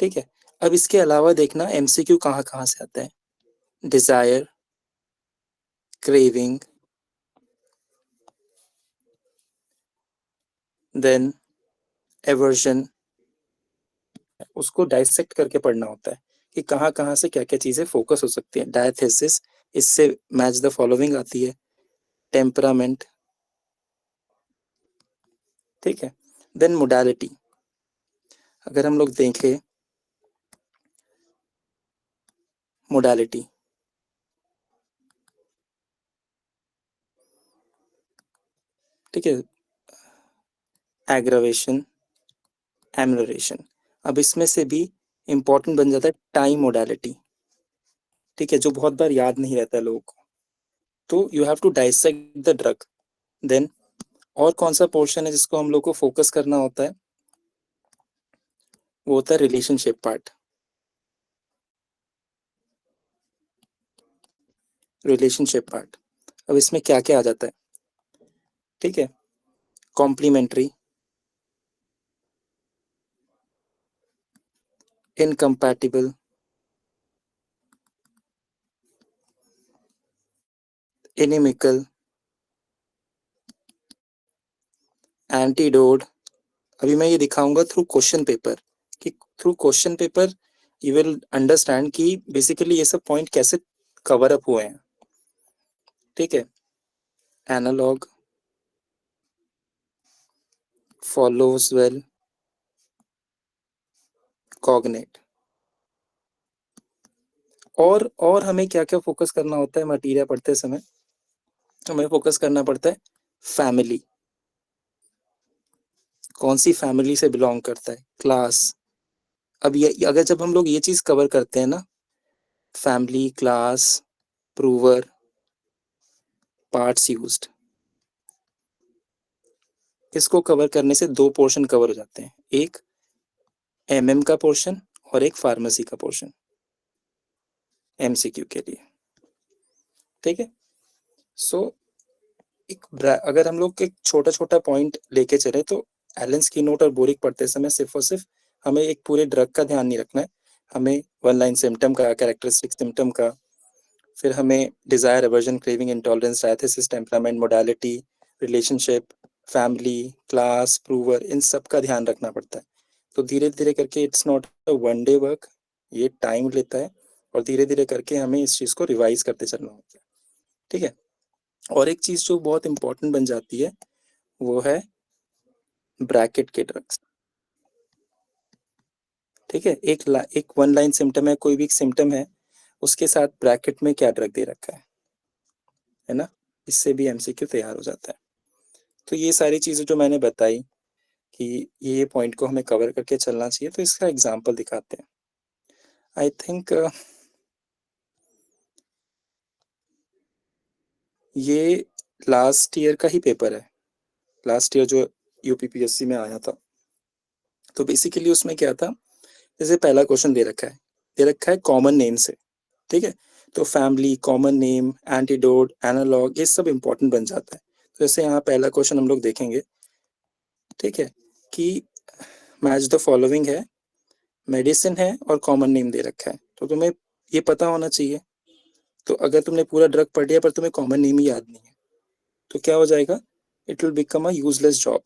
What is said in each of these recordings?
ठीक है। अब इसके अलावा देखना एमसीक्यू कहाँ कहाँ से आता है। डिजायर, क्रेविंग, देन एवर्जन, उसको डाइसेक्ट करके पढ़ना होता है कि कहाँ कहाँ से क्या क्या चीजें फोकस हो सकती है। डायथेसिस, इससे मैच द फॉलोइंग आती है। टेम्परामेंट, ठीक है। देन मोडालिटी, अगर हम लोग देखें मोडालिटी, ठीक है, एग्रावेशन, एमलोरेशन। अब इसमें से भी इंपॉर्टेंट बन जाता है टाइम मोडालिटी, ठीक है, जो बहुत बार याद नहीं रहता है लोगों को। तो you have to dissect the drug. Then और कौन सा पोर्शन है जिसको हम लोग को फोकस करना होता है, वो होता है रिलेशनशिप पार्ट। रिलेशनशिप पार्ट, अब इसमें क्या क्या आ जाता है, ठीक है। Complimentary, incompatible, inimical, antidote. अभी मैं ये दिखाऊंगा थ्रू क्वेश्चन पेपर, कि through question paper you will understand कि बेसिकली ये सब पॉइंट कैसे कवर अप हुए हैं, ठीक है। Analogue, follows well, cognate. और हमें क्या क्या फोकस करना होता है मटीरियल पढ़ते समय, हमें फोकस करना पड़ता है फैमिली, कौन सी फैमिली से बिलोंग करता है, क्लास। अब ये अगर जब हम लोग ये चीज कवर करते हैं ना, family, class, prover, parts used, इसको कवर करने से दो पोर्शन कवर हो जाते हैं, एक एमएम का पोर्शन और एक फार्मेसी का पोर्शन एमसीक्यू के लिए, ठीक है। सो अगर हम लोग एक छोटा छोटा पॉइंट लेके चले तो एलन स्कीनोट और बोरिक पढ़ते समय सिर्फ और सिर्फ हमें एक पूरे ड्रग का ध्यान नहीं रखना है, हमें वन लाइन सिम्टम का, कैरेक्टरिस्टिक सिम्टम का, फिर हमें desire, aversion, craving, intolerance, diathesis, temperament, modality, relationship, family, class, prover, इन सब का ध्यान रखना पड़ता है। तो धीरे धीरे करके it's not a one day work, ये टाइम लेता है, और धीरे धीरे करके हमें इस चीज को रिवाइज करते चलना होता है, ठीक है। और एक चीज जो बहुत इंपॉर्टेंट बन जाती है वो है ब्रैकेट के ड्रग्स, ठीक है। एक वन लाइन सिम्टम है, कोई भी एक सिम्टम है, उसके साथ ब्रैकेट में क्या ड्रग दे रखा है ना, इससे भी एमसीक्यू तैयार हो जाता है। तो ये सारी चीजें जो मैंने बताई कि ये पॉइंट को हमें कवर करके चलना चाहिए, तो इसका एग्जाम्पल दिखाते हैं। आई थिंक ये लास्ट ईयर का ही पेपर है, लास्ट ईयर जो यूपीपीएससी में आया था। तो बेसिकली उसमें क्या था, जैसे पहला क्वेश्चन दे रखा है कॉमन नेम से, ठीक है। तो family, common name, antidote, analogue, ये सब इंपॉर्टेंट बन जाता है। तो जैसे यहाँ पहला क्वेश्चन हम लोग देखेंगे, ठीक है, कि मैच द फॉलोइंग है, मेडिसिन है और कॉमन नेम दे रखा है, तो तुम्हें ये पता होना चाहिए। तो अगर तुमने पूरा ड्रग पढ़ लिया पर तुम्हें कॉमन नेम ही याद नहीं है, तो क्या हो जाएगा, it will become a useless job.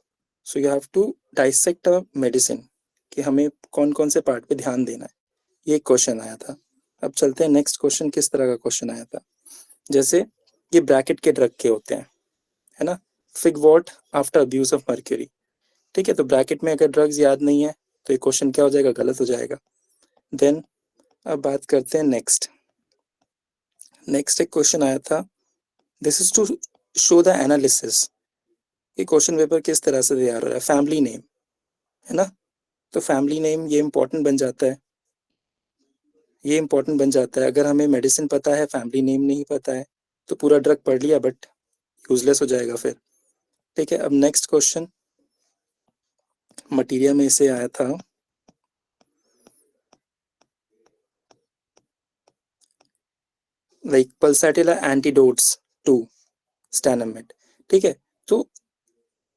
So you have to dissect a medicine, कि हमें कौन कौन से पार्ट पे ध्यान देना है। ये क्वेश्चन आया था। अब चलते हैं नेक्स्ट क्वेश्चन, किस तरह का क्वेश्चन आया था। जैसे ये ब्रैकेट के ड्रग के होते हैं, है ना। फिगवॉट आफ्टर अब्यूज ऑफ मर्क्यूरी, ठीक है। तो ब्रैकेट में अगर ड्रग्स याद नहीं है तो ये क्वेश्चन क्या हो जाएगा, गलत हो जाएगा। देन अब बात करते हैं नेक्स्ट एक क्वेश्चन आया था, this is to show the analysis, ये क्वेश्चन पेपर किस तरह से तैयार हो रहा है। फैमिली नेम, है ना, तो फैमिली नेम ये इंपॉर्टेंट बन जाता है, ये इंपॉर्टेंट बन जाता है। अगर हमें मेडिसिन पता है, फैमिली नेम नहीं पता है, तो पूरा ड्रग पढ़ लिया बट यूजलेस हो जाएगा फिर, ठीक है। अब नेक्स्ट क्वेश्चन मटीरियल में से आया था, लाइक पल्साटिला एंटीडोट्स टू स्टैनमेट, ठीक है। तो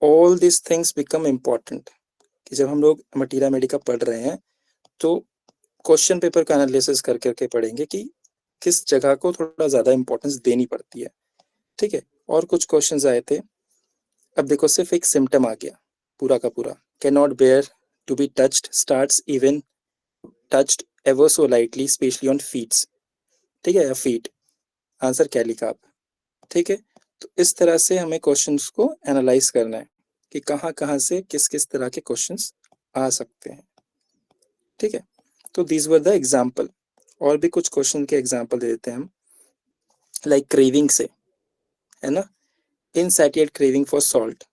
all this things become important, कि जब हम लोग मटीरिया मेडिका पढ़ रहे हैं तो क्वेश्चन पेपर का एनालिसिस कर करके पढ़ेंगे कि किस जगह को थोड़ा ज्यादा इंपॉर्टेंस देनी पड़ती है, ठीक है। और कुछ क्वेश्चंस आए थे। अब देखो सिर्फ एक सिम्टम आ गया पूरा का पूरा, can not bear to be touched starts even touched ever so lightly specially on feets, ठीक है, या फीट, आंसर क्या लिखा आप, ठीक है। तो इस तरह से हमें क्वेश्चंस को एनालाइज करना है कि कहाँ कहाँ से किस किस तरह के क्वेश्चंस आ सकते हैं, ठीक है। तो दीज वर द एग्जाम्पल। और भी कुछ क्वेश्चन के एग्जाम्पल दे देते हैं हम, लाइक क्रेविंग से, है ना, इनसैटिएट क्रेविंग फॉर सॉल्ट।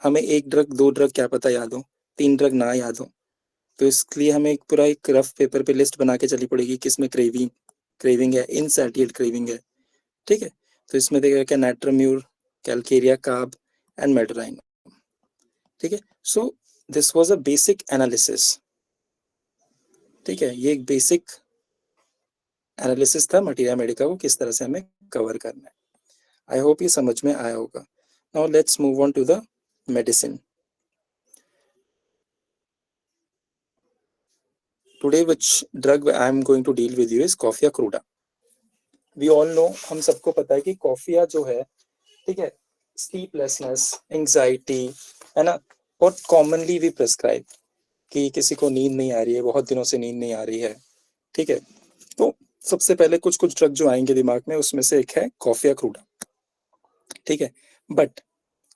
हमें एक ड्रग दो ड्रग क्या पता याद हो, तीन ड्रग ना याद हो, तो इसके लिए हमें एक पूरा एक रफ पेपर पे लिस्ट बना के चली पड़ेगी किसमें क्रेविंग क्रेविंग है, इनसैटिएट क्रेविंग है, ठीक है। तो इसमें देखिए क्या, नाइट्रोम्यूर, कैलकेरिया कार्ब एंड मेडराइन, ठीक है। So this was a basic analysis, ठीक है। ये एक बेसिक एनालिसिस था मटीरिया मेडिका को किस तरह से हमें कवर करना है। आई होप ये समझ में आया होगा। Now let's move on to the medicine. Today which drug I am going to deal with you is Coffea cruda. We all know, हम सबको पता है कि कॉफिया जो है, ठीक है, स्लीपलेसनेस, एंजाइटी, है ना, बहुत कॉमनली भी प्रिस्क्राइब कि किसी को नींद नहीं आ रही है, बहुत दिनों से नींद नहीं आ रही है, ठीक है। तो सबसे पहले कुछ कुछ ड्रग जो आएंगे दिमाग में, उसमें से एक है कॉफिया क्रूडा, ठीक है। बट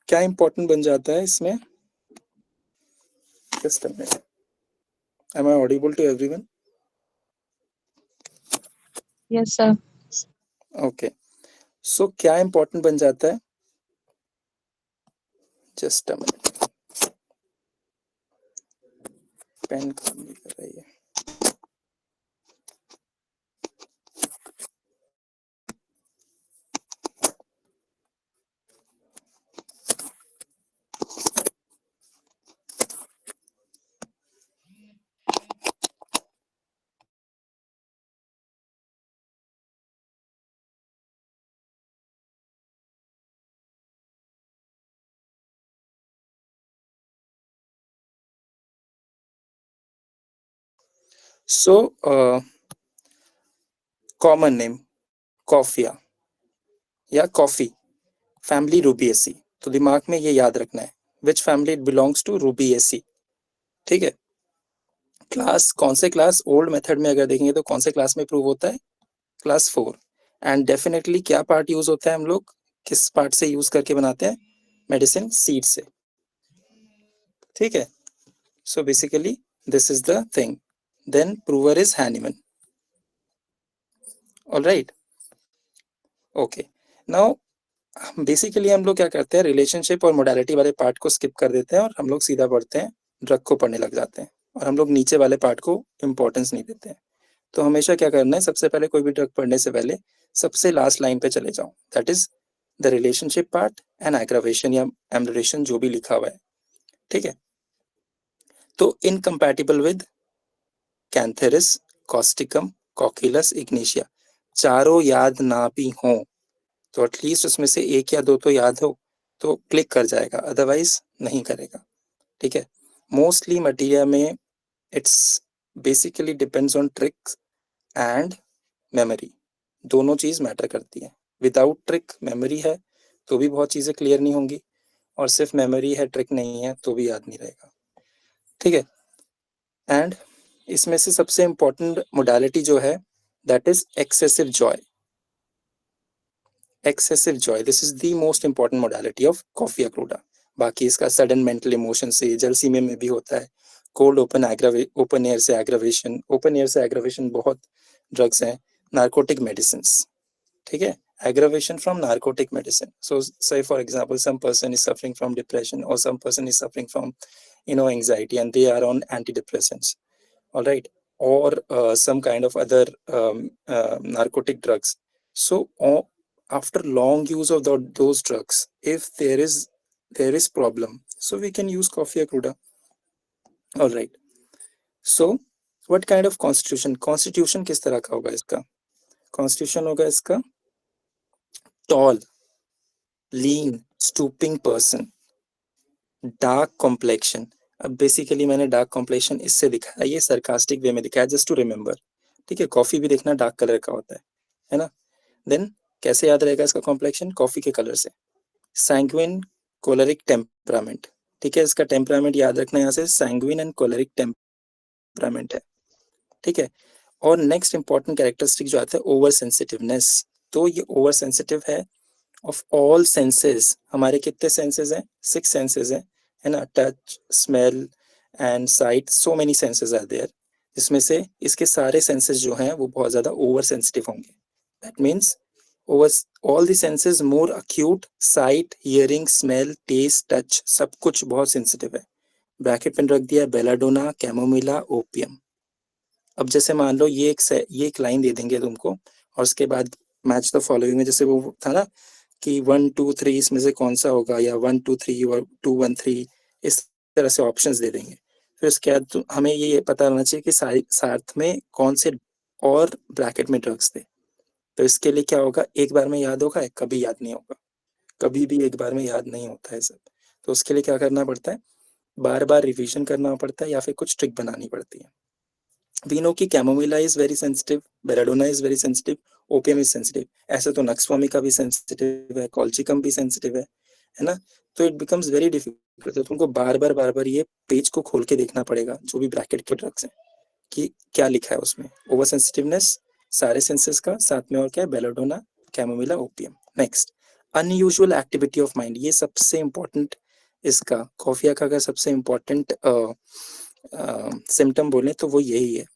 क्या इंपॉर्टेंट बन जाता है इसमें, just a minute, am I audible to everyone? Yes sir. Okay, so क्या इंपॉर्टेंट बन जाता है, जस्ट अ मिनट, पेन काम नहीं कर रही है। सो कॉमन नेम कॉफिया या कॉफी, फैमिली रूबिएसी। तो दिमाग में ये याद रखना है, which family it belongs to, Rubiaceae, ठीक है। क्लास कौन से क्लास, ओल्ड मेथड में अगर देखेंगे तो कौन से क्लास में प्रूव होता है, क्लास 4। एंड डेफिनेटली क्या पार्ट यूज होता है, हम लोग किस पार्ट से यूज करके बनाते हैं, मेडिसिन सीड से, ठीक है। So basically this is the thing, then prover is Hahnemann, alright, okay. Now basically हम लोग क्या करते हैं, रिलेशनशिप और मोडालिटी वाले पार्ट को स्किप कर देते हैं और हम लोग सीधा पढ़ते हैं, ड्रग को पढ़ने लग जाते हैं, और हम लोग नीचे वाले पार्ट को इंपॉर्टेंस नहीं देते हैं। तो हमेशा क्या करना है, सबसे पहले कोई भी ड्रग पढ़ने से पहले सबसे लास्ट लाइन पे चले जाओ, that is the relationship part and aggravation या एम्बुलेशन जो भी लिखा हुआ है, ठीक है। तो incompatible with cantharis, causticum, cocculus, ignatia, चारों याद ना भी हो तो एटलीस्ट उसमें से एक या दो तो याद हो तो क्लिक कर जाएगा, अदरवाइज नहीं करेगा, ठीक है। मोस्टली मटीरिया में it's basically depends on tricks and memory, दोनों चीज मैटर करती है। विदाउट ट्रिक मेमोरी है तो भी बहुत चीजें क्लियर नहीं होंगी, और सिर्फ मेमोरी है ट्रिक नहीं है तो भी याद नहीं रहेगा, ठीक है। एंड इसमें से सबसे इंपॉर्टेंट मोडालिटी जो है, that is excessive joy, excessive joy, this is the most important modality of coffea cruda. बाकी इसका सडन मेंटल इमोशन से, जलसीमे में भी होता है, कोल्ड ओपन एयर से एग्रावेशन, ओपन एयर से एग्रावेशन बहुत ड्रग्स हैं, नार्कोटिक मेडिसिन, ठीक है, aggravation from narcotic medicine. So say for example some person is suffering from depression or some person is suffering from anxiety and they are on antidepressants, all right, or some kind of other narcotic drugs. So after long use of those drugs, if there is problem, so we can use coffee cruda, all right. So what kind of constitution किस तरह का होगा इसका, constitution होगा इसका tall, lean, stooping person, dark complexion. अब basically मैंने dark complexion इससे दिखाया, ये सरकास्टिक वे में दिखाया, जस्ट टू रिमेम्बर। ठीक है, कॉफी भी देखना डार्क कलर का होता है ना। देन कैसे याद रहेगा इसका कॉम्प्लेक्शन? कॉफी के कलर से। सैंग्विन कोलरिक टेम्परामेंट, ठीक है, इसका टेम्परामेंट याद रखना यहाँ से, सैंग्विन एंड कोलरिक टेम्परामेंट है। ठीक है, और नेक्स्ट इंपॉर्टेंट कैरेक्टरिस्टिक जो आता है ओवर सेंसिटिवनेस। तो ये ओवर सेंसिटिव है ऑफ ऑल सेंसेस। हमारे कितने सेंसेस हैं? 6 सेंसेस हैं, है ना, touch, smell and sight, so many senses are there. इसमें से इसके सारे सेंसेस जो हैं वो बहुत ज्यादा ओवर सेंसिटिव होंगे। That means over all the senses more acute, sight, hearing, smell, taste, touch, सब कुछ बहुत सेंसिटिव है। ब्रैकेट में रख दिया बेलाडोना, कैमोमिला, ओपियम। अब जैसे मान लो ये एक लाइन दे देंगे तुमको, और उसके बाद मैच द फॉलोइंग में, जैसे वो था ना कि 1 2 3 इसमें से कौन सा होगा, या 1 2 3 और 2 1 3, इस तरह से ऑप्शंस दे देंगे। फिर उसके बाद हमें ये पता होना चाहिए कि साथ में कौन से और ब्रैकेट में ड्रग्स थे। तो इसके लिए क्या होगा, एक बार में याद होगा, कभी याद नहीं होगा, कभी भी एक बार में याद नहीं होता है सब। तो उसके लिए क्या करना पड़ता है, बार बार रिवीजन करना पड़ता है, या फिर कुछ ट्रिक बनानी पड़ती है। वी नो कि chamomilla is very sensitive, belladonna is very sensitive, opium is sensitive. ऐसे तो नक्स vomica भी सेंसिटिव है, कॉल्चिकम भी सेंसिटिव है ना। तो इट बिकम्स वेरी डिफिकल्ट, तो तुमको बार बार ये पेज को खोल के देखना पड़ेगा जो भी ब्रैकेट के ड्रग्स हैं कि क्या लिखा है उसमें। ओवर सेंसिटिवनेस सारे सेंसेस का, साथ में और क्या है, belladonna, chamomilla, opium. Next, unusual activity of mind, ये सबसे इंपॉर्टेंट, इसका कॉफिया का अगर सबसे इंपॉर्टेंट सिम्टम बोले तो वो यही है।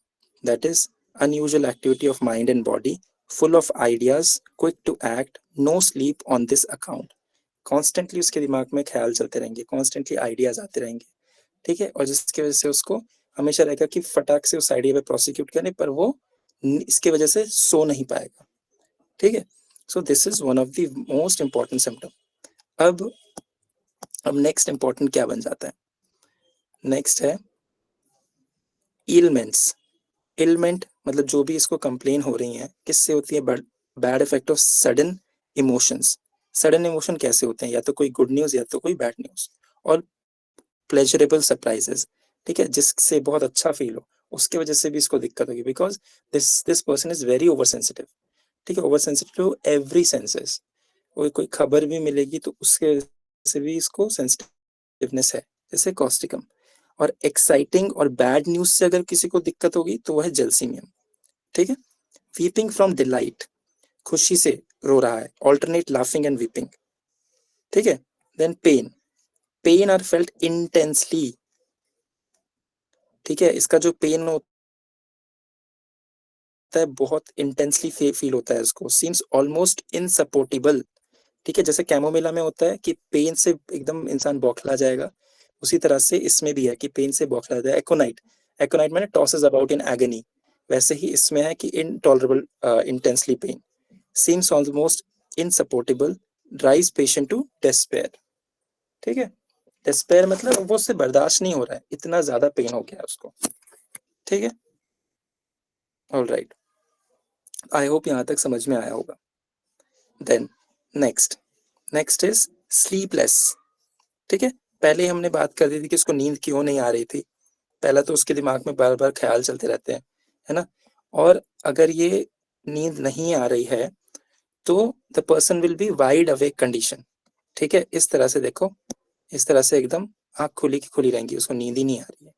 That is unusual activity of mind and body, full of ideas, quick to act, no sleep on this account. Constantly उसके दिमाग में ख्याल चलते रहेंगे, कॉन्स्टेंटली आइडियाज आते रहेंगे। ठीक है, और जिसकी वजह से उसको हमेशा रहेगा कि फटाक से उस आइडिया पे प्रोसिक्यूट करें, पर वो इसके वजह से सो नहीं पाएगा। ठीक है, so this is one of the most important symptom. अब नेक्स्ट इंपॉर्टेंट क्या बन जाता है, नेक्स्ट है इलमेंट्स। इलमेंट मतलब जो भी इसको कंप्लेन हो रही है, किससे होती है, bad effect of sudden emotions. Sudden emotion कैसे होते हैं, या तो कोई गुड न्यूज या तो कोई बैड न्यूज, और प्लेजरेबल सरप्राइजेस। ठीक है, जिससे बहुत अच्छा फील हो, उसके वजह से भी इसको दिक्कत होगी, because this person is very over sensitive. ठीक है, over sensitive to every senses. कोई खबर भी मिलेगी तो उसके वजह से भी इसको सेंसिटिवनेस है, जैसे कॉस्टिकम। और एक्साइटिंग और बैड न्यूज से अगर किसी को दिक्कत होगी तो वह है जेल्सीमियम। ठीक है, वीपिंग फ्रॉम डिलाइट, खुशी से रो रहा है, ऑल्टरनेट लाफिंग एंड वीपिंग। ठीक है, then pain, pain are felt intensely. ठीक है, इसका जो पेन होता है बहुत इंटेंसली फील होता है इसको, सीम्स ऑलमोस्ट इनसपोर्टेबल। ठीक है, जैसे कैमोमिला में होता है कि पेन से एकदम इंसान बौखला जाएगा, उसी तरह से इसमें भी है कि पेन से बौखला जाए। एकोनाइट, एकोनाइट मैंने टॉसेस अबाउट इन एगनी, वैसे ही इसमें है कि intolerable intensely pain, seems almost insupportable, drives patient to despair. ठीक है, डेस्पेयर मतलब वो उससे बर्दाश्त नहीं हो रहा है, इतना ज्यादा पेन हो गया है उसको। ठीक है, ऑल राइट, आई होप यहाँ तक समझ में आया होगा। Then next, next is sleepless. ठीक है, पहले हमने बात कर दी थी कि उसको नींद क्यों नहीं आ रही थी। पहला तो उसके दिमाग में बार बार ख्याल चलते रहते हैं, है ना। और अगर ये नींद नहीं आ रही है तो the person will be wide awake condition. ठीक है, इस तरह से देखो, इस तरह से एकदम आंख खुली की खुली रहेंगी, उसको नींद ही नहीं आ रही है।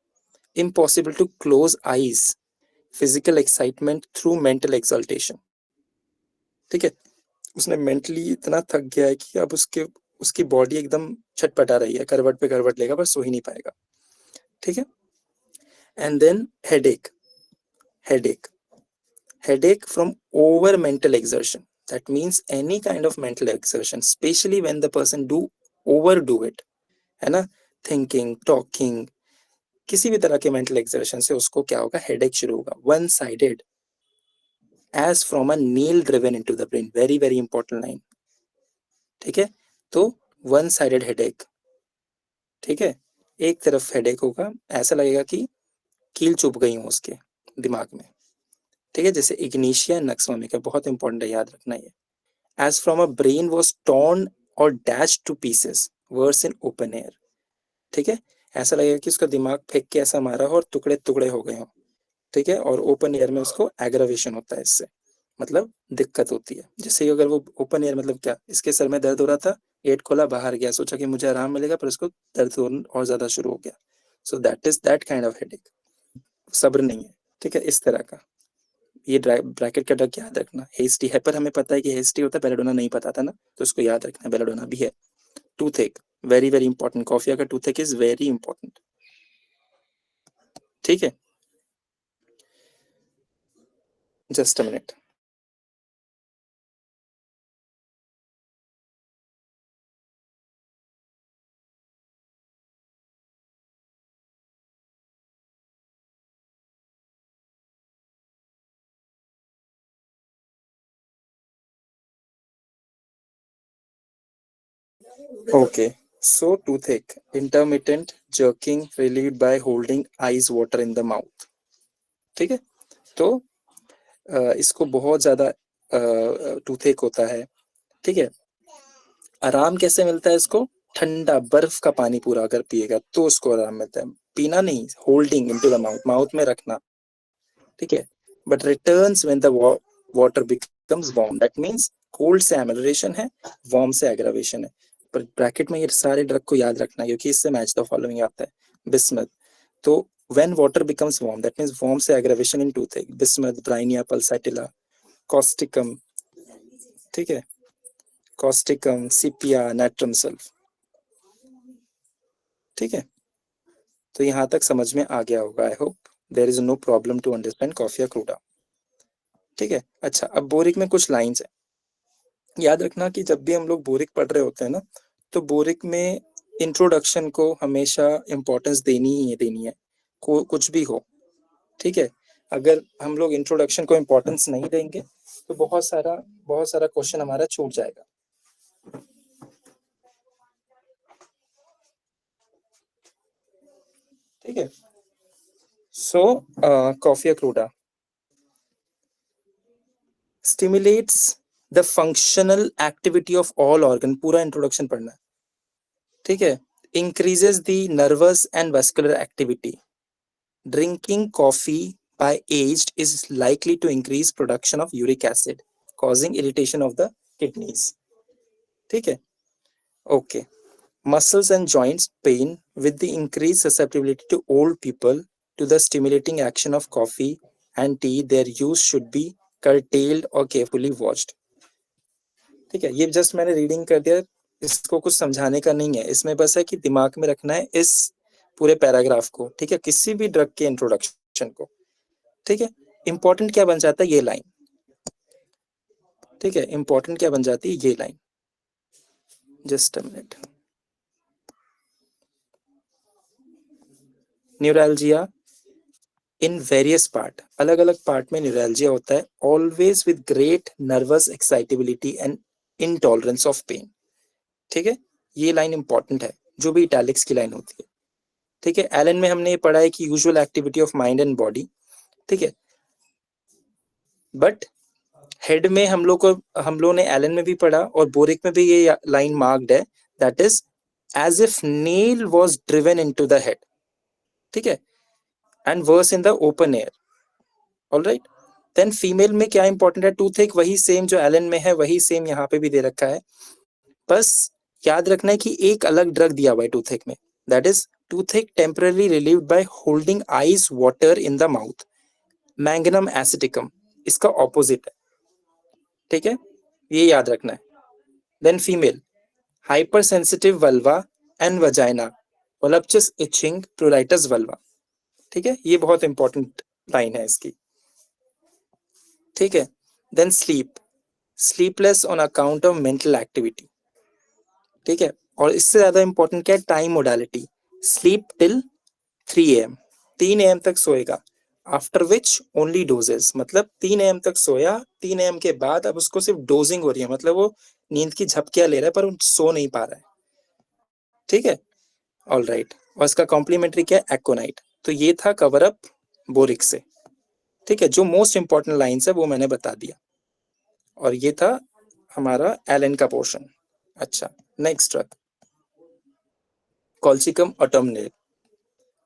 Impossible to close eyes, physical excitement through mental exaltation. ठीक है, उसने मेंटली इतना थक गया है कि अब उसकी बॉडी एकदम छटपटा रही है, करवट पे करवट लेगा पर सो ही नहीं पाएगा। ठीक है, and then headache, headache, headache from over mental exertion, that means any kind of mental exertion, especially when the person do overdo it, है ना, थिंकिंग, टॉकिंग, किसी भी तरह के मेंटल एक्सर्शन से उसको क्या होगा, हेडेक शुरू होगा। One sided as from a nail driven into the brain, very very important line. ठीक है, तो वन साइडेड हेडेक। ठीक है, एक तरफ हेडेक होगा, ऐसा लगेगा कि कील चुभ गई हूं उसके दिमाग में। ठीक है, जैसे इग्निशिया नक्स vomica, बहुत इंपॉर्टेंट है, याद रखना ये। as from a brain was torn or dashed to pieces, worse in open air। ठीक है, ऐसा लगेगा कि उसका दिमाग फेंक के ऐसा मारा हो और टुकड़े टुकड़े हो गए हो, ठीक है। और ओपन एयर में उसको एग्रावेशन होता है, इससे मतलब दिक्कत होती है। जैसे अगर वो ओपन एयर मतलब क्या, इसके सर में दर्द हो रहा था, गेट खोला, बाहर गया, सोचा कि मुझे आराम मिलेगा, पर उसको दर्द और ज्यादा शुरू हो गया। So that is that kind of headache, सब्र नहीं है, ठीक है, इस तरह का। ये ब्रैकेट का डक याद रखना। हेस्टी है, पर हमें पता है कि हेस्टी होता है, बेलाडोना नहीं पता था ना, तो उसको याद रखना, बेलाडोना भी है। Toothache very very important, Coffea का toothache is very important, ठीक है। Just a minute. Okay, so tooth intermittent jerking relieved by holding ice water in the mouth, ठीक है। तो इसको बहुत ज्यादा टूथ होता है, ठीक है। आराम कैसे मिलता है इसको, ठंडा बर्फ का पानी पूरा अगर पिएगा तो उसको आराम मिलता है। पीना नहीं, holding into the mouth, mouth में रखना, ठीक है। But returns when the water becomes warm, that means cold से एमेलरेशन है, वार्म से एग्रावेशन है। पर ब्रैकेट में ये सारे ड्रग को याद रखना, क्योंकि इससे मैच द फॉलोइंग आता है। बिस्मथ, तो when water becomes warm that means warm से aggravation in tooth, bismuth, bryonia pulsatilla, causticum, ठीक है, कॉस्टिकम, सिपिया, नाट्रम सल्फ, ठीक है। तो यहाँ तक समझ में आ गया होगा, I hope there is no problem to understand Coffea cruda, ठीक है। अच्छा, अब बोरिक में कुछ लाइंस है, याद रखना कि जब भी हम लोग बोरिक पढ़ रहे होते हैं ना, तो बोरिक में इंट्रोडक्शन को हमेशा इंपॉर्टेंस देनी ही देनी है, कुछ भी हो, ठीक है। अगर हम लोग इंट्रोडक्शन को इंपॉर्टेंस नहीं देंगे तो बहुत सारा क्वेश्चन हमारा छूट जाएगा, ठीक है। So coffea cruda stimulates the functional activity of all organ, पूरा इंट्रोडक्शन पढ़ना है, ठीक है। Increases the nervous and vascular activity, drinking coffee by aged is likely to increase production of uric acid, causing irritation of the kidneys, ठीक है। Okay, muscles and joints pain with the increased susceptibility to old people to the stimulating action of coffee and tea, their use should be curtailed or carefully watched, ठीक है। ये just मैंने reading कर दिया, इसको कुछ समझाने का नहीं है, इसमें बस है कि दिमाग में रखना है इस पूरे पैराग्राफ को, ठीक है, किसी भी ड्रग के इंट्रोडक्शन को, ठीक है। इंपॉर्टेंट क्या बन जाता है ये लाइन, ठीक है, इंपॉर्टेंट क्या बन जाती है ये line. Just a minute. Neuralgia in various part, अलग अलग पार्ट में न्यूरैल्जिया होता है, always with great nervous excitability and intolerance of pain, ठीक है। ये लाइन इंपॉर्टेंट है, जो भी इटैलिक्स की लाइन होती है, ठीक है। एलन में हमने ये पढ़ा है कि usual activity of mind and body, ठीक है। बट हेड में हम लोग ने एलन में भी पढ़ा और बोरिक में भी ये लाइन मार्क्ड है, that is as if nail was driven into the head, ठीक है, and worse in the open air, alright. Then female में क्या इंपॉर्टेंट है, टूथ एक वही सेम जो एलन में है, वही सेम यहाँ पे भी दे रखा है, बस याद रखना है कि एक अलग ड्रग दिया हुआ है टूथ एक में, that is toothache temporary relieved by holding ice water in the mouth, manganum aceticum इसका ऑपोजिट है, ठीक है, ये याद रखना है। Then female hyper sensitive vulva and vagina, voluptuous itching pruritus vulva, ठीक है, ये बहुत इंपॉर्टेंट लाइन है इसकी, ठीक है। Then sleep, sleepless on account of mental activity, ठीक है। और इससे ज्यादा इंपॉर्टेंट क्या है, time modality, sleep till 3 AM, 3 AM तक सोएगा, आफ्टर विच ओनली डोजेस, मतलब 3 AM तक सोया, 3 AM के बाद अब उसको सिर्फ डोजिंग हो रही है, मतलब वो नींद की झपकियां ले रहा है पर सो नहीं पा रहा है, ठीक है, ऑल राइट। और इसका कॉम्प्लीमेंट्री क्या है, एक्ोनाइट। तो ये था कवर अप बोरिक से, ठीक है, जो मोस्ट इंपॉर्टेंट लाइंस है वो मैंने बता दिया, और ये था हमारा एलन का पोर्शन। अच्छा, नेक्स्ट ड्रग कॉल्सिकम ऑटोमनेल,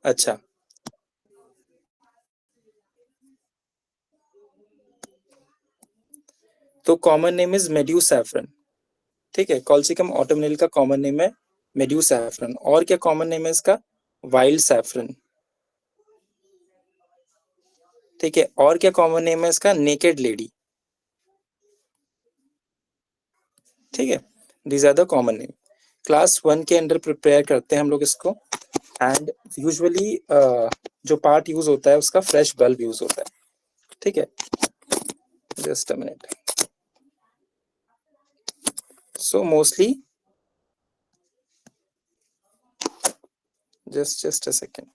अच्छा, तो कॉमन नेम इज मेड्यूसैफ्रन। ठीक है, कॉल्सिकम ऑटोमनेल का कॉमन नेम है मेड्यूसैफ्रन। और क्या कॉमन नेम है इसका? Wild saffron. ठीक है, और क्या कॉमन नेम है इसका? Naked lady. ठीक है, these are the common name. Class 1 के अंडर प्रिपेयर करते हैं हम लोग इसको। एंड यूजुअली जो पार्ट यूज होता है उसका फ्रेश बल्ब यूज होता है। ठीक है, just a minute. So mostly just a second.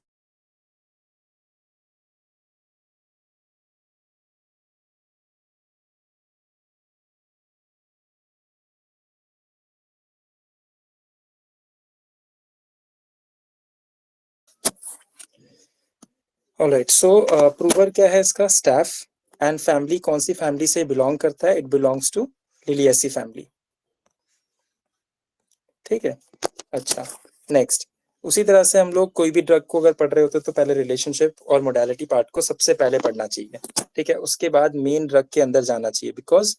Alright, so prover क्या है इसका? स्टाफ। एंड फैमिली कौन सी फैमिली से बिलोंग करता है? It belongs to Liliaceae family. ठीक है, अच्छा, नेक्स्ट। उसी तरह से हम लोग कोई भी ड्रग को अगर पढ़ रहे होते तो पहले रिलेशनशिप और मोडालिटी पार्ट को सबसे पहले पढ़ना चाहिए। ठीक है, उसके बाद मेन ड्रग के अंदर जाना चाहिए, बिकॉज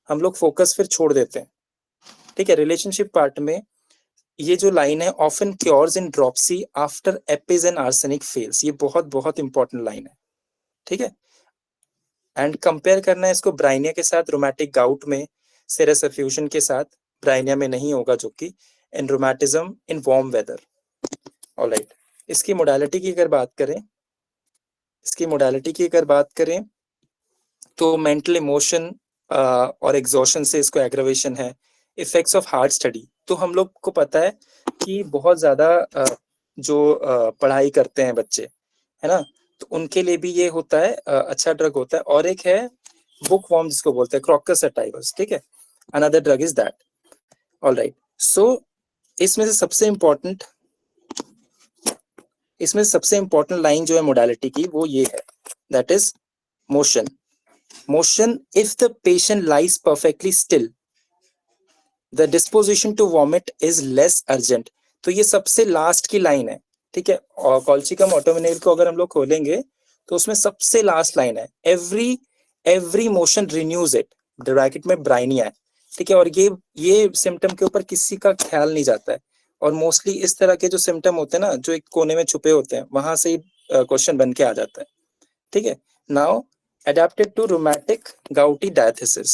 हम लोग फोकस फिर छोड़ देते हैं। ठीक है, रिलेशनशिप पार्ट में ये जो लाइन है, often cures in dropsy after apis and arsenic fails, ये बहुत बहुत इंपॉर्टेंट लाइन है। ठीक है, एंड कंपेयर करना है इसको ब्राइनिया के साथ, रोमैटिक गाउट में सेरस एफ्यूजन के साथ। ब्राइनिया में नहीं होगा जो कि, and rheumatism in warm weather. Alright, इसकी मोडालिटी की अगर बात करें, इसकी मोडालिटी की अगर बात करें तो मेंटल इमोशन और एग्जॉशन से इसको एग्रावेशन है। इफेक्ट्स ऑफ हार्ड स्टडी, तो हम लोग को पता है कि बहुत ज्यादा जो पढ़ाई करते हैं बच्चे, है ना, तो उनके लिए भी ये होता है, अच्छा ड्रग होता है। और एक है बुक वॉर्म जिसको बोलते हैं, क्रॉकस सटाइवस। ठीक है, another drug is that. Alright, so इसमें से सबसे इंपॉर्टेंट, इसमें सबसे इंपॉर्टेंट लाइन जो है मोडालिटी की वो ये है, that is motion. Motion, if the patient lies perfectly still the disposition to vomit is less urgent. तो ये सबसे लास्ट की लाइन है। ठीक है, और कॉल्सिकम ऑटोमिनेल को अगर हम लोग खोलेंगे तो उसमें सबसे लास्ट लाइन है, every every motion renews it, bracket में ब्राइनिया है। ठीक है, और ये सिम्टम के ऊपर किसी का ख्याल नहीं जाता है। और मोस्टली इस तरह के जो सिम्टम होते हैं ना, जो एक कोने में छुपे होते हैं, वहां से ही क्वेश्चन बन के आ जाता है। ठीक है, now adapted to rheumatic gouty diathesis,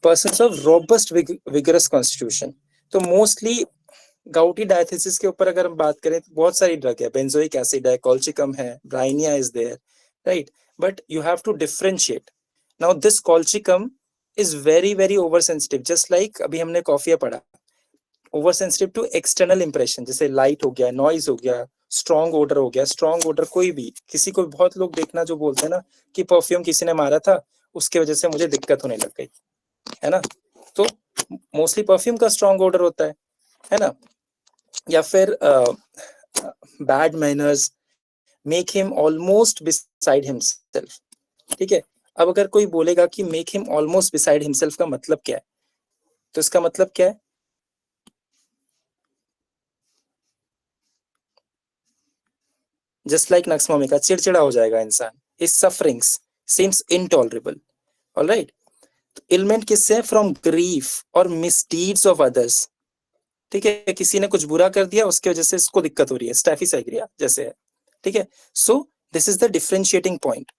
persons of robust vigorous constitution। तो मोस्टली गाउटी डायथिसिस के ऊपर अगर हम बात करें तो बहुत सारी ड्रग है, बेंजोइक एसिड है, कॉल्चिकम है, Bryonia is there, right, but you have to differentiate. Now this Colchicum is very very over sensitive, just like अभी हमने कॉफिया पढ़ा, over sensitive to external impression, जैसे लाइट हो गया, नॉइज हो गया, स्ट्रॉन्ग ओडर हो गया। स्ट्रॉन्ग ओडर कोई भी, किसी को बहुत लोग देखना जो बोलते हैं ना कि परफ्यूम किसी ने मारा था, उसके वजह से मुझे दिक्कत होने लग गई, है ना, तो मोस्टली परफ्यूम का स्ट्रॉन्ग ओडर होता है ना। या फिर bad manners make him almost beside himself. ठीक है, अब अगर कोई बोलेगा कि make him almost beside himself का मतलब क्या है, तो इसका मतलब क्या है? जस्ट लाइक नक्समोमिका, चिड़चिड़ा हो जाएगा इंसान। His sufferings seems intolerable. Alright, ailment किससे? फ्रॉम ग्रीफ और मिसडीड्स ऑफ अदर्स। ठीक है, किसी ने कुछ बुरा कर दिया, उसकी वजह से इसको दिक्कत हो रही है, स्टैफिसाइग्रिया जैसे है। ठीक है, so this is the differentiating point.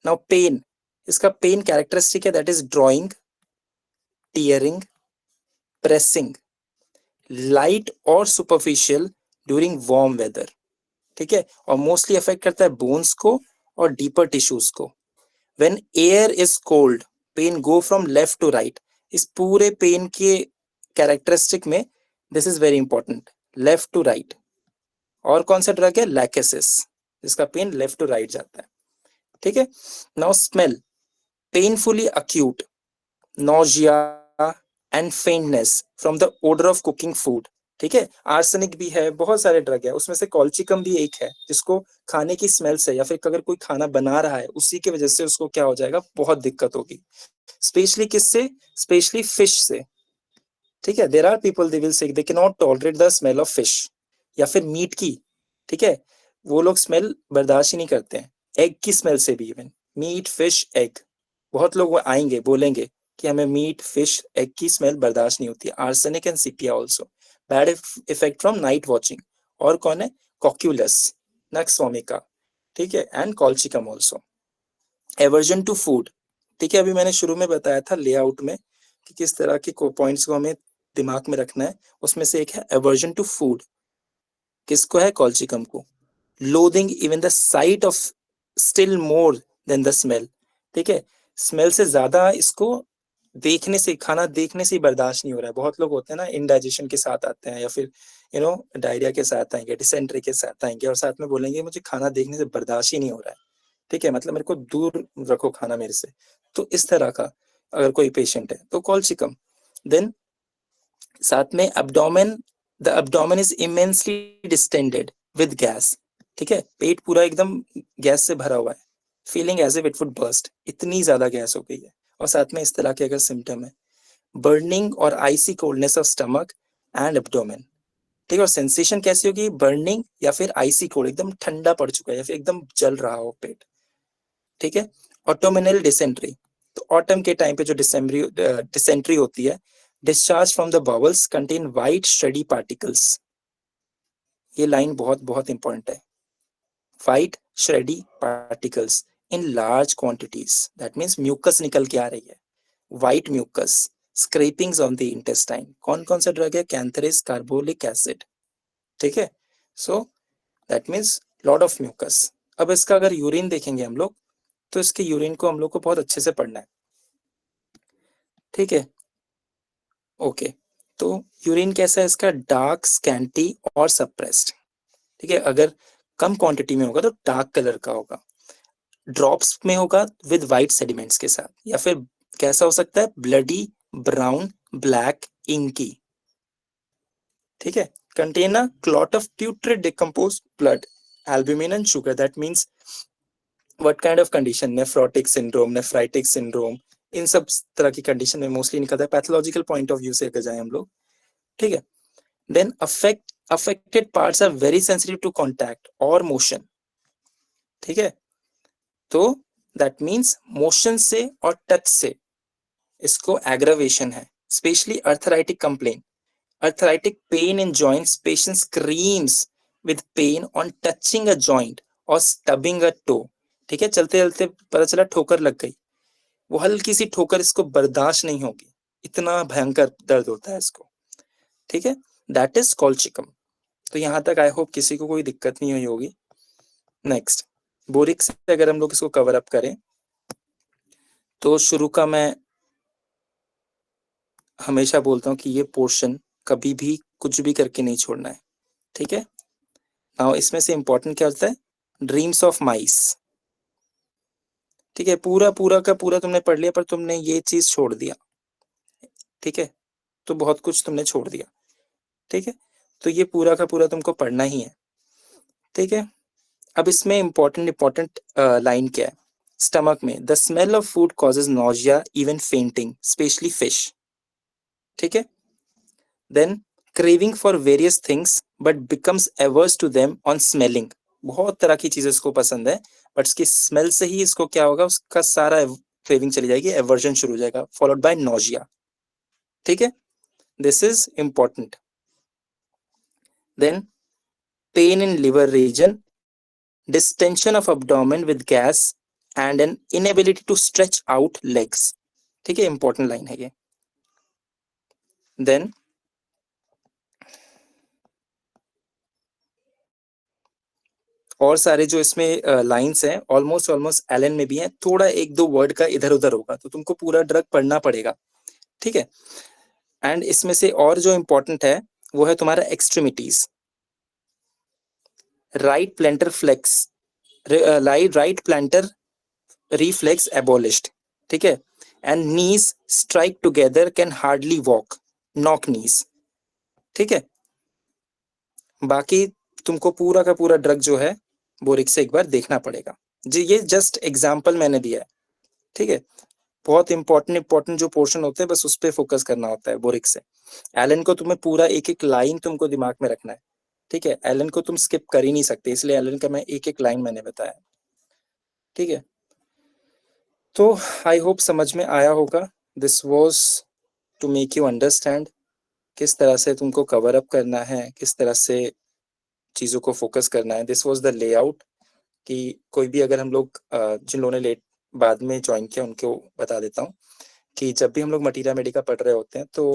Now pain, इसका पेन कैरेक्टरिस्टिक है, that is drawing, tearing, pressing, light और सुपरफिशियल ड्यूरिंग वार्म वेदर। ठीक है, और मोस्टली अफेक्ट करता है बोन्स को और डीपर टिश्यूज को। When air is cold, pain go from left to right. इस पूरे पेन के कैरेक्टरिस्टिक में this is very important, left to right. और कौन सा ड्रग है? लैकेसिस, जिसका पेन लेफ्ट टू राइट जाता है। ठीक है, now smell, painfully acute, nausea and faintness from the odour of cooking food. ठीक है, आर्सेनिक भी है, बहुत सारे ड्रग है, उसमें से कॉल्चिकम भी एक है, जिसको खाने की स्मेल से या फिर अगर कोई खाना बना रहा है उसी की वजह से उसको क्या हो जाएगा, बहुत दिक्कत होगी। स्पेशली किससे? स्पेशली फिश से। ठीक है, there are people they will say they can not tolerate the smell of fish या फिर मीट की। ठीक है, वो लोग स्मेल बर्दाश्त ही नहीं करते हैं, एग की स्मेल से भी। इवन मीट, फिश, एग, बहुत लोग वो आएंगे बोलेंगे कि हमें मीट, फिश, एग की स्मेल बर्दाश्त नहीं होती। Arsenic and Sepia also, bad effect from night watching. और कौन है? कॉक्यूलस, नक्स वोमिका, ठीक है, and Colchicum also. Aversion to food, ठीक है, अभी मैंने शुरू में बताया था लेआउट में कि किस तरह के पॉइंट्स को हमें दिमाग में रखना है। उसमें से एक है एवर्जन टू फूड। किसको है? कॉल्चिकम को। Loathing even the site of still more than the smell, ठीक है, स्मेल से ज्यादा इसको देखने से, खाना देखने से ही बर्दाश्त नहीं हो रहा है। बहुत लोग होते हैं ना, इंडाइजेशन के साथ आते हैं या फिर डायरिया के साथ आएंगे, डिसेंट्री के साथ आएंगे और साथ में बोलेंगे मुझे खाना देखने से बर्दाश्त ही नहीं हो रहा है, ठीक है, मतलब मेरे को दूर रखो खाना मेरे से। तो इस तरह का अगर कोई पेशेंट है तो कॉल्चिकम। देन साथ में abdomen, the abdomen is immensely distended with gas, ठीक है, पेट पूरा एकदम गैस से भरा हुआ है, feeling as if it would burst, इतनी ज्यादा गैस हो गई है। और साथ में इस तरह के अगर सिम्टम है, बर्निंग और icy coldness of stomach and abdomen, ठीक है, और सेंसेशन कैसी होगी? बर्निंग या फिर आइसी कोल्ड, एकदम ठंडा पड़ चुका है या फिर एकदम जल रहा हो पेट, ठीक है। ऑटोमिनल डिसेंट्री, तो ऑटम के टाइम पे जो डिसेंट्री होती है, discharge from the bowels contain white shreddy particles. ये लाइन बहुत बहुत इंपॉर्टेंट है, white shreddy particles in large quantities, that means mucus निकल के आ रही है, white mucus, scrapings on the intestine. कौन कौन सा ड्रग है? कैंथरिस कार्बोलिक एसिड, ठीक है। So that means lot of mucus. अब इसका अगर यूरिन देखेंगे हम लोग, तो इसके यूरिन को हम लोग को बहुत अच्छे से पढ़ना है, ठीक है, ओके। तो यूरिन कैसा है इसका? डार्क, स्कैंटी और सप्रेस्ड, ठीक है। अगर कम क्वांटिटी में होगा तो डार्क कलर का होगा, ड्रॉप्स में होगा विद वाइट सेडिमेंट्स के साथ, या फिर कैसा हो सकता है? ब्लडी, ब्राउन, ब्लैक, इंकी, ठीक है। Contain a clot of putrid decomposed blood, albumin and sugar, that means what kind of condition? Nephrotic syndrome, nephritic syndrome, इन सब तरह की कंडीशन में मोस्टली निकलता है, पैथोलॉजिकल पॉइंट ऑफ व्यू से अगर जाए हम लोग, ठीक है। Then affected parts are very sensitive to contact or motion, ठीक है। तो दैट मींस मोशन से और टच से इसको एग्रावेशन है, specially arthritic complain, arthritic pain in joints, patient screams with pain on touching a joint और स्टबिंग अ टो, ठीक है, चलते चलते पता चला ठोकर लग गई, वो हल्की सी ठोकर इसको बर्दाश्त नहीं होगी, इतना भयंकर दर्द होता है इसको, ठीक है, दैट इज कॉल्चिकम। तो यहाँ तक आई होप किसी को कोई दिक्कत नहीं हुई होगी। नेक्स्ट, बोरिक से अगर हम लोग इसको कवर अप करें, तो शुरू का मैं हमेशा बोलता हूँ कि ये पोर्शन कभी भी कुछ भी करके नहीं छोड़ना है, ठीक है। नाउ इसमें से इंपॉर्टेंट क्या होता है? ड्रीम्स ऑफ माइस, ठीक है, पूरा पूरा का पूरा तुमने पढ़ लिया पर तुमने ये चीज छोड़ दिया, ठीक है, तो बहुत कुछ तुमने छोड़ दिया, ठीक है, तो ये पूरा का पूरा तुमको पढ़ना ही है, ठीक है। अब इसमें इंपॉर्टेंट इंपॉर्टेंट लाइन क्या है? स्टमक में the smell of food causes nausea even fainting, especially fish, ठीक है। Then craving for various things but becomes averse to them on smelling, बहुत तरह की चीजें इसको पसंद है बट इसकी स्मेल से ही इसको क्या होगा? उसका सारा क्रेविंग चली जाएगी, एवर्जन शुरू हो जाएगा, फॉलोड बाय नॉजिया, ठीक है, this is important. Then pain in liver region, distension of abdomen with gas and an inability to stretch out legs, ठीक है, इंपॉर्टेंट लाइन है ये। देन और सारे जो इसमें लाइंस हैं ऑलमोस्ट ऑलमोस्ट एलन में भी हैं, थोड़ा एक दो वर्ड का इधर उधर होगा, तो तुमको पूरा ड्रग पढ़ना पड़ेगा, ठीक है। एंड इसमें से और जो इंपॉर्टेंट है वो है तुम्हारा extremities, right plantar flex, right plantar reflex abolished, ठीक है, and knees strike together can hardly walk, knock knees, ठीक है। बाकी तुमको पूरा का पूरा ड्रग जो है बोरिक से एक बार देखना पड़ेगा जी, ये जस्ट एग्जांपल मैंने दिया है, ठीक है। बहुत इंपॉर्टेंट इंपॉर्टेंट जो पोर्शन होते हैं बस उस पर फोकस करना होता है बोरिक से। एलन को तुम्हें पूरा एक एक लाइन तुमको दिमाग में रखना है, ठीक है, एलन को तुम स्किप कर ही नहीं सकते, इसलिए एलन का मैं एक एक लाइन मैंने बताया। ठीक है, तो आई होप समझ में आया होगा। This was to make you understand किस तरह से तुमको कवर अप करना है, किस तरह से चीज़ों को फोकस करना है। दिस वॉज द लेआउट कि कोई भी अगर हम लोग जिन लोगों ने लेट बाद में ज्वाइन किया उनको बता देता हूँ कि जब भी हम लोग मटीरिया मेडिका पढ़ रहे होते हैं तो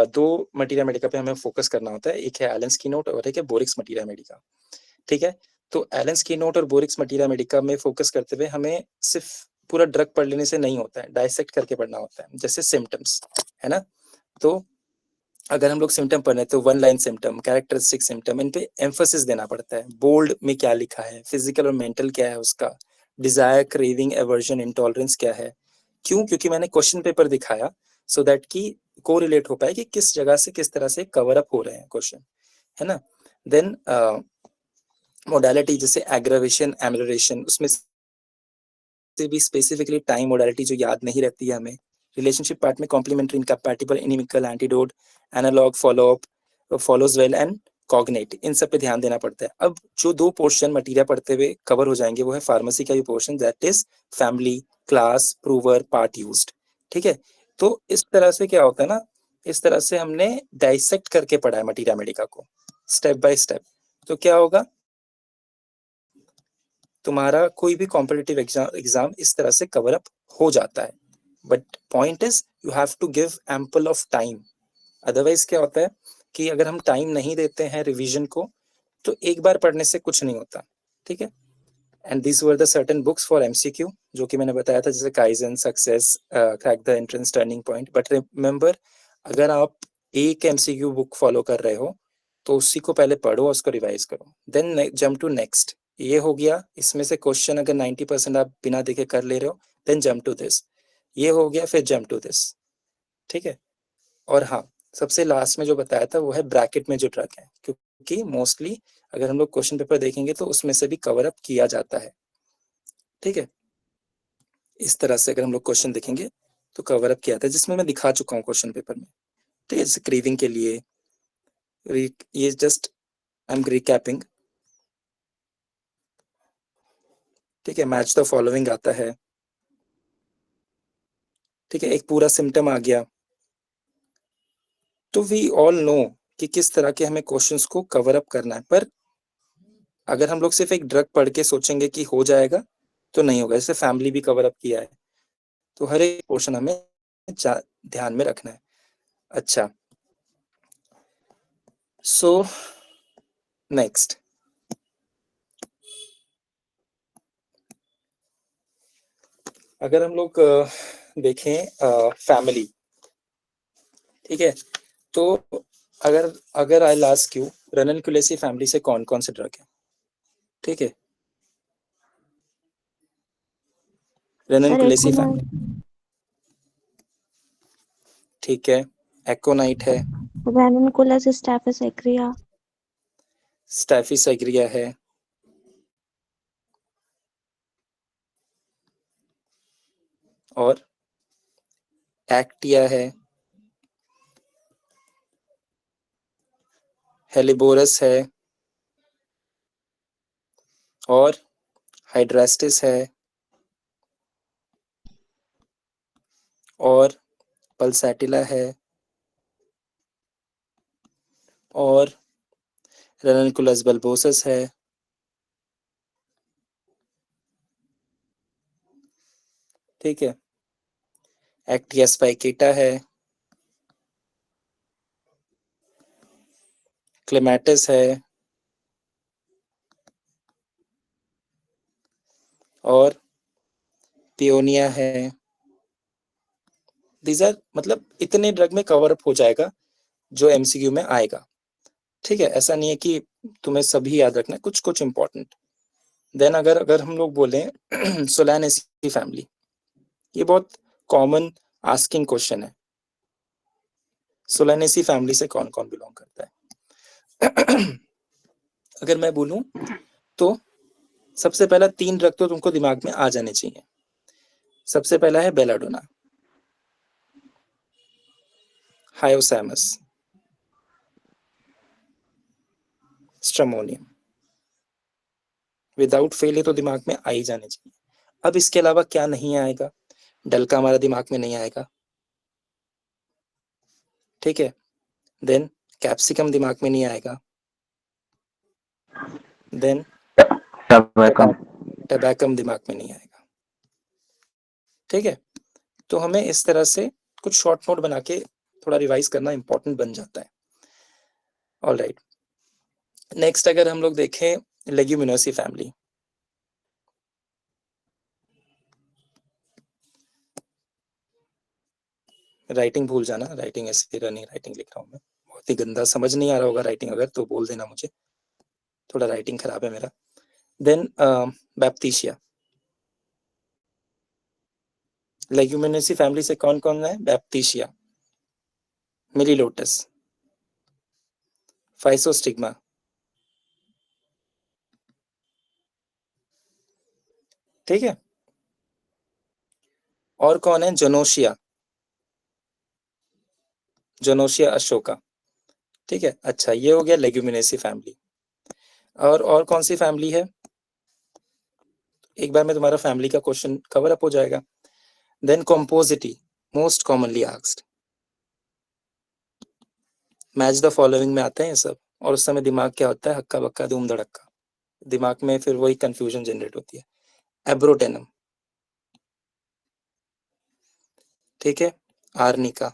दो मटीरिया मेडिका पे हमें फोकस करना होता है, एक है एलेंस की नोट और एक है बोरिक्स मटीरिया मेडिका। ठीक है, तो एलेंस की नोट और बोरिक्स मटीरिया मेडिका में फोकस करते हुए हमें सिर्फ पूरा ड्रग पढ़ लेने से नहीं होता है, डायसेक्ट करके पढ़ना होता है, जैसे सिम्टम्स है ना। तो अगर हम लोग सिम्टम पढ़ रहे हैं तो one line symptom, characteristic symptom, इन पे एम्फोसिस देना पड़ता है। बोल्ड में क्या लिखा है, फिजिकल और मेंटल क्या है उसका, डिजायर, क्रेविंग, एवर्जन, इंटॉलरेंस क्या है। क्यों? क्योंकि मैंने क्वेश्चन पेपर दिखाया सो दैट की को रिलेट हो पाए कि किस जगह से किस तरह से कवर अप हो रहे हैं क्वेश्चन, है ना। देन मोडालिटी जैसे एग्रावेशन, एमलरेशन, उसमें से भी स्पेसिफिकली टाइम मोडालिटी जो याद नहीं रहती है हमें। रिलेशनशिप पार्ट में complementary, incompatible, inimical, antidote, analogue, follow up, follows well and cognate, इन सब पे ध्यान देना पड़ता है। अब जो दो पोर्शन मटीरिया पढ़ते हुए कवर हो जाएंगे वो है फार्मेसी का भी portion, that is family, class, prover, part used. ठीक है, तो इस तरह से क्या होता है ना, इस तरह से हमने डाइसेक्ट करके पढ़ा है मटीरिया मेडिका को स्टेप बाय स्टेप। तो क्या होगा, तुम्हारा कोई भी कॉम्पिटिटिव एग्जाम इस तरह से कवर अप हो जाता है। But point is you have to give ample of time. Otherwise क्या होता है कि अगर हम टाइम नहीं देते हैं रिवीजन को तो एक बार पढ़ने से कुछ नहीं होता। ठीक है, and this were the certain books for MCQ जो कि मैंने बताया था, जैसे kaizen, success, crack the entrance, turning point. But remember, अगर आप एक एमसीक्यू बुक फॉलो कर रहे हो तो उसी को पहले पढ़ो और उसको रिवाइज करो, देन जंप टू नेक्स्ट। ये हो गया, इसमें से क्वेश्चन अगर 90% आप बिना देखे कर ले रहे हो देन जंप टू दिस, ये हो गया, फिर जंप टू दिस। ठीक है, और हाँ, सबसे लास्ट में जो बताया था वो है ब्रैकेट में जो ड्रग है, क्योंकि मोस्टली अगर हम लोग क्वेश्चन पेपर देखेंगे तो उसमें से भी कवर अप किया जाता है। ठीक है, इस तरह से अगर हम लोग क्वेश्चन देखेंगे तो कवर अप किया था, जिसमें मैं दिखा चुका हूँ क्वेश्चन पेपर में। ठीक है, जैसे क्रेविंग के लिए ये जस्ट आई एम रिकैपिंग। ठीक है, मैच द फॉलोइंग आता है। ठीक है, एक पूरा सिम्टम आ गया, तो वी ऑल नो कि किस तरह के हमें क्वेश्चंस को कवर अप करना है। पर अगर हम लोग सिर्फ एक ड्रग पढ़ के सोचेंगे कि हो जाएगा तो नहीं होगा। जैसे फैमिली भी कवर अप किया है, तो हर एक पोर्शन हमें ध्यान में रखना है। अच्छा, सो नेक्स्ट, अगर हम लोग देखें फैमिली, ठीक है, तो अगर अगर आई लास्क यू, रननकुलेसी फैमिली से कौन कौन से ड्रग है? ठीक है, सर रननकुलेसी एकोनाइट। फैमिली, ठीक है, एकोनाइट है, रैननकुलस स्टाफिस एक्रिया। स्टैफिसाइग्रिया है, और एक्टिया है, हेलिबोरस है, और हाइड्रास्टिस है, और पल्सैटिला है, और रननकुलस बल्बोसस है। ठीक है, एक्टिया स्पाइकेटा है, क्लेमेटिस है, और पियोनिया है। दीज आर, मतलब इतने ड्रग में कवर अप हो जाएगा जो एमसीक्यू में आएगा। ठीक है, ऐसा नहीं है कि तुम्हें सभी याद रखना है, कुछ कुछ इंपॉर्टेंट। देन अगर अगर हम लोग बोले सोलानेसी फैमिली, ये बहुत कॉमन आस्किंग क्वेश्चन है, सोलानेसी फैमिली से कौन कौन बिलोंग करता है? अगर मैं बोलूं तो सबसे पहला तीन ड्रग तो तुमको दिमाग में आ जाने चाहिए। सबसे पहला है बेलाडोना, हायोसैमस, स्ट्रमोनियम। विदाउट फेल ये तो दिमाग में आ ही जाने चाहिए। अब इसके अलावा क्या नहीं आएगा, डलका हमारा दिमाग में नहीं आएगा, ठीक है। देन कैप्सिकम दिमाग में नहीं आएगा, देन टबैकम दिमाग में नहीं आएगा, ठीक है। तो हमें इस तरह से कुछ शॉर्ट नोट बना के थोड़ा रिवाइज करना इंपॉर्टेंट बन जाता है। ऑल राइट, नेक्स्ट अगर हम लोग देखें लेग्यूमिनोसी फैमिली, राइटिंग भूल जाना, राइटिंग ऐसी रनिंग राइटिंग लिख रहा हूँ मैं, बहुत ही गंदा, समझ नहीं आ रहा होगा राइटिंग अगर तो बोल देना मुझे, थोड़ा राइटिंग खराब है मेरा। देन बैप्टीशिया, लेग्यूमिनेसी फैमिली से कौन कौन है, बैप्टीशिया, मिलीलोटस, फाइसोस्टिग्मा, ठीक है। और कौन है, जोनोशिया, जोनोशिया अशोका, ठीक है। अच्छा, ये हो गया लेग्यूमिनेसी फैमिली। और कौन सी फैमिली है, एक बार में तुम्हारा फैमिली का क्वेश्चन कवर अप हो जाएगा। Then compositae, most commonly asked, match the following में आते हैं ये सब, और उस समय दिमाग क्या होता है, हक्का बक्का धूम धड़क्का, दिमाग में फिर वही कंफ्यूजन जनरेट होती है। एब्रोटेनम, ठीक है। आर्निका,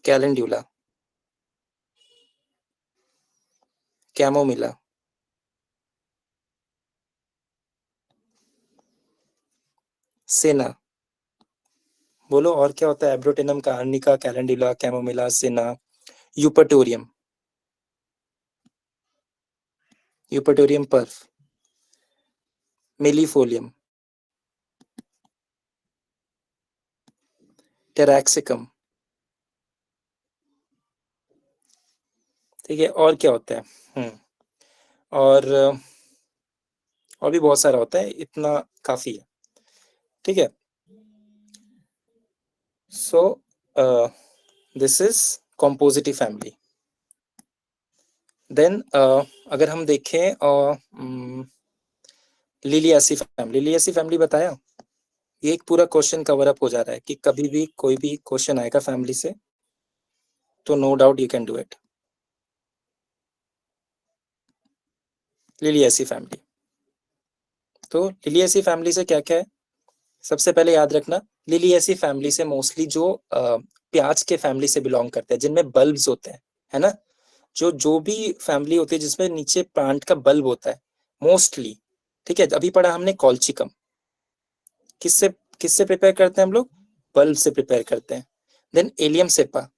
कैलेंड्यूला, कैमोमिला, सेना, बोलो और क्या होता है, एब्रोटेनम का, आर्निका, कैलेंड्यूला, कैमोमिला, सेना, यूपटोरियम, यूपटोरियम पर्फ, मिलीफोलियम, टेरैक्सिकम, ठीक है। और क्या होता है, और भी बहुत सारा होता है, इतना काफी है, ठीक है। So this is compositive family. Then अगर हम देखें लिलियासी फैमिली, लिलियासी फैमिली बताया, ये एक पूरा क्वेश्चन कवर अप हो जा रहा है कि कभी भी कोई भी क्वेश्चन आएगा फैमिली से तो no doubt you can do it. Liliaceae family, तो लिलियासी फैमिली से क्या क्या है, सबसे पहले याद रखना, लिलियासी फैमिली से मोस्टली जो प्याज के फैमिली से बिलोंग करते हैं, जिनमें बल्ब्स होते हैं, है ना, जो भी फैमिली होती है जिसमें नीचे प्लांट का बल्ब होता है मोस्टली, ठीक है। अभी पढ़ा हमने कॉल्चिकम, किससे किससे प्रिपेयर करते हैं हम लोग, बल्ब से प्रिपेयर करते हैं। Then allium cepa,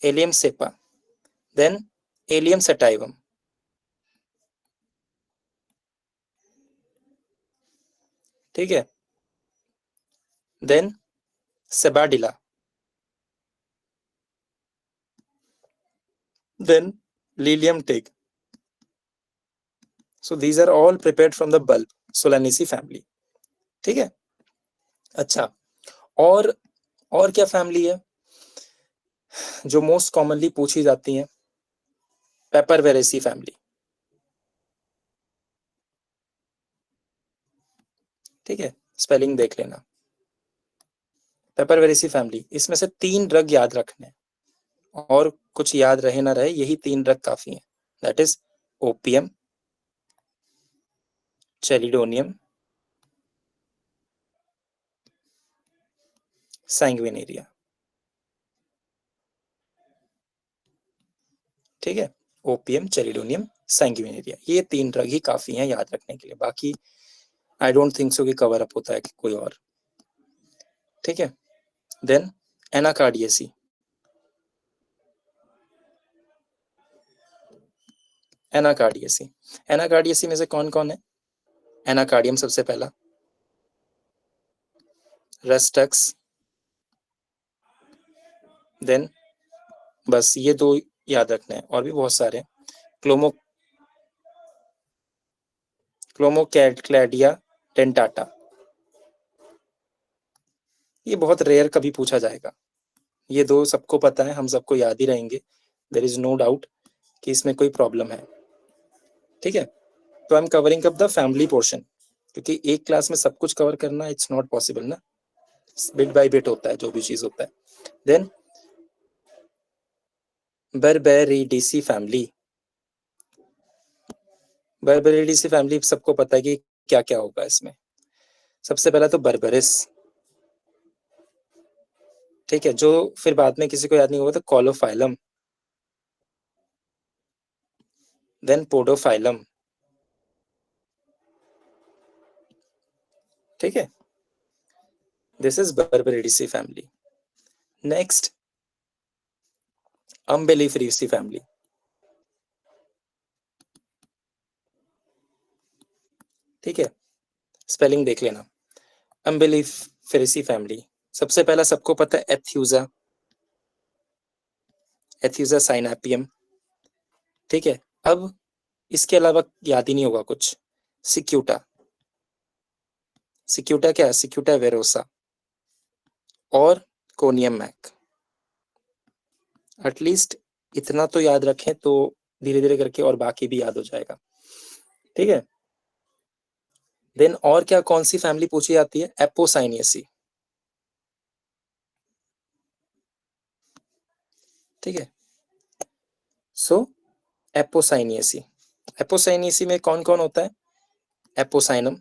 allium cepa, then allium sativum, ठीक है। Then sabadilla, then lilium tig. So these are all prepared from the bulb, Solanaceae family, ठीक है। अच्छा, और क्या फैमिली है जो मोस्ट कॉमनली पूछी जाती है, पेपरवेरेसी फैमिली, ठीक है, स्पेलिंग देख लेना, पेपरवेरेसी फैमिली। इसमें से 3 ड्रग याद रखने हैं, और कुछ याद रहे ना रहे, यही 3 ड्रग काफी हैं, दैट इज ओपियम, चेलिडोनियम, सैंग्विनेरिया, ठीक है। ओपियम, चेलिडोनियम, सैंग्विनेरिया, ये 3 ड्रग ही काफी हैं याद रखने के लिए, बाकी आई डोंट थिंक सो कि कवर अप होता है कि कोई और, ठीक है। देन एनाकार्डियसी, एनाकार्डियसी, एनाकार्डियसी में से कौन कौन है, एनाकार्डियम सबसे पहला, रेस्टक्स, देन बस ये 2 याद रखने हैं, और भी बहुत सारे, क्लोमोक्लैडिया डेंटाटा, ये बहुत रेयर कभी पूछा जाएगा, ये दो सबको पता है, हम सबको याद ही रहेंगे, देयर इज नो डाउट कि इसमें कोई प्रॉब्लम है। ठीक है, तो I am covering up the family portion, क्योंकि एक क्लास में सब कुछ कवर करना इट्स नॉट पॉसिबल ना, बिट बाय बिट होता है जो भी चीज होता है। देन बर्बेरिडेसी फैमिली, बर्बेरिडेसी फैमिली सबको पता है कि क्या क्या होगा इसमें। सबसे पहला तो बर्बरिस, ठीक है, जो फिर बाद में किसी को याद नहीं होगा तो कॉलोफाइलम, देन पोडोफाइलम, ठीक है, this is berberidaceae family. Next umbelliferae family, ठीक है, स्पेलिंग देख लेना। अम्बेलिफेरेसी फैमिली, सबसे पहला सबको पता है एथ्यूजा, एथ्यूजा साइनापियम, ठीक है। अब इसके अलावा याद ही नहीं होगा कुछ। सिक्यूटा, सिक्यूटा क्या है, सिक्यूटा वेरोसा और कोनियम मैक, एटलीस्ट इतना तो याद रखें तो धीरे धीरे करके और बाकी भी याद हो जाएगा, ठीक है। देन और क्या, कौन सी फैमिली पूछी जाती है, एपोसाइनियसी, ठीक है। सो एपोसाइनियसी, एपोसाइनियसी में कौन कौन होता है, एपोसाइनम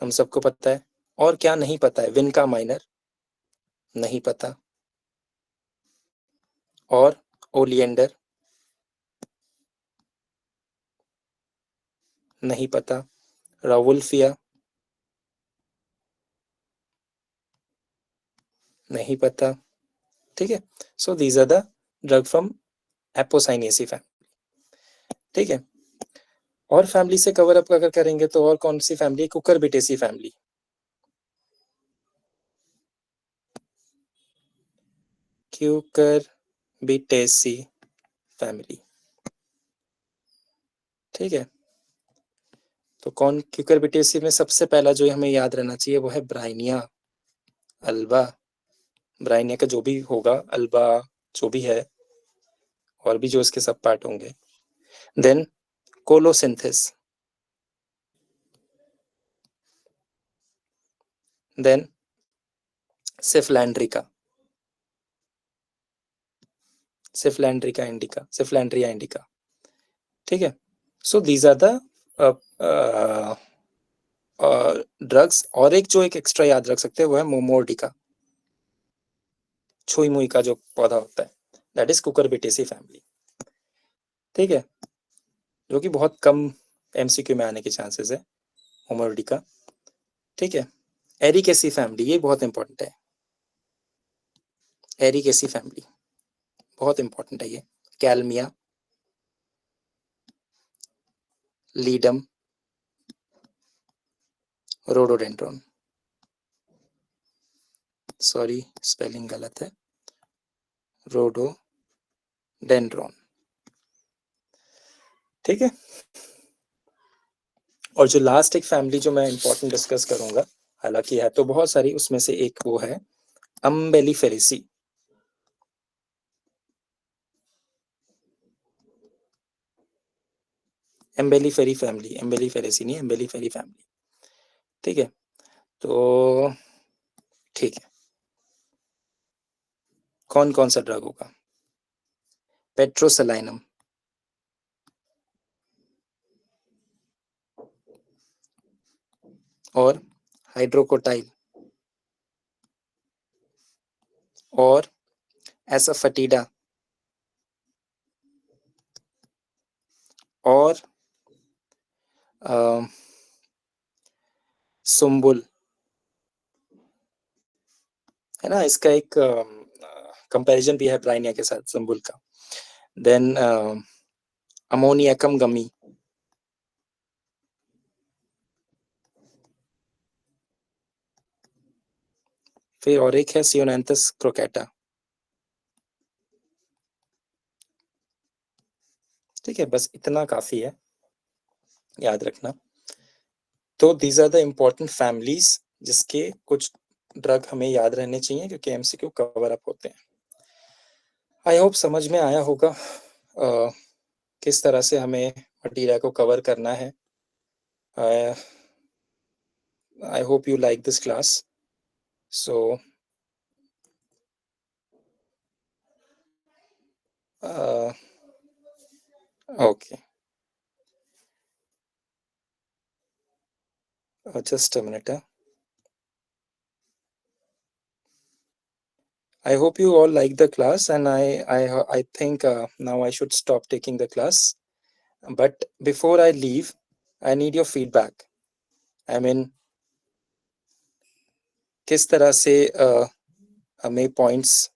हम सबको पता है, और क्या नहीं पता है, विनका माइनर नहीं पता, और ओलिएंडर नहीं पता, रावुल्फिया नहीं पता, ठीक है। So these are the drug from apocynaceae family, ठीक है। और फैमिली से कवर अप अगर करेंगे तो और कौन सी फैमिली है, कुकरबिटेसी फैमिली, क्यूकरबिटेसी फैमिली, ठीक है। तो कौन, क्यूकरबिटेसी में सबसे पहला जो हमें याद रहना चाहिए वो है ब्राइनिया अल्बा, ब्राइनिया का जो भी होगा, अल्बा जो भी है, और भी जो इसके सब पार्ट होंगे। Then colocynthis, then cephalandrica, cephalandrica indica, cephalandra indica, ठीक है। So these are the drugs. और एक जो एक एक्स्ट्रा याद रख सकते हैं वो है मोमोर्डिका, छुई मुई का जो पौधा होता है, दैट इज कुकरबिटेसी फैमिली, ठीक है, जो कि बहुत कम एमसीक्यू में आने के चांसेस है, मोमोर्डिका, ठीक है। एरिकेसी फैमिली, ये बहुत इंपॉर्टेंट है, एरिकेसी फैमिली बहुत इंपॉर्टेंट है ये, कैलमिया, लीडम, रोडोडेंड्रॉन, सॉरी स्पेलिंग गलत है, रोडोडेंड्रॉन, ठीक है। और जो लास्ट एक फैमिली जो मैं इंपॉर्टेंट डिस्कस करूंगा, हालांकि है तो बहुत सारी, उसमें से एक वो है अम्बेलिफेरेसी, एम्बेलीफेरी फैमिली, एम्बेलीफेरेसी नहीं, एम्बेलीफेरी फैमिली, ठीक है। तो ठीक है, कौन कौन सा ड्रग होगा, पेट्रोसलाइनम, और हाइड्रोकोटाइल, और एसाफेटिडा, और सुम्बुल, है ना, इसका एक कंपैरिजन भी है ब्राइनिया के साथ सुम्बुल का। देन अमोनियकम गमी, फिर और एक है सियोनैंथस क्रोकेटा, ठीक है, बस इतना काफी है याद रखना। तो these are the important families जिसके कुछ ड्रग हमें याद रहने चाहिए क्योंकि एमसीक्यू कवर अप होते हैं। आई होप समझ में आया होगा किस तरह से हमें मटीरियल को कवर करना है। I hope you like this class. So, okay. Just a minute. I hope you all like the class, and I think now I should stop taking the class. But before I leave, I need your feedback. I mean, किस तरह से हमें points?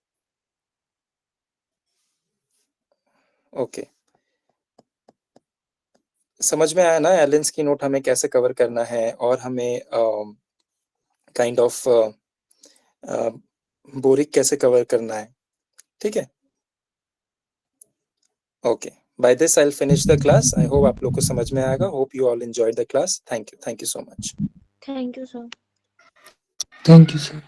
Okay. समझ में आया ना एलेंस की note हमें कैसे कवर करना है और हमें काइंड ऑफ बोरिक कैसे कवर करना है, ठीक है? Okay, by this I will finish the class. I hope आप लोग को समझ में आएगा। Hope you all enjoyed the class. Thank you so much. Thank you, sir. Thank you, sir.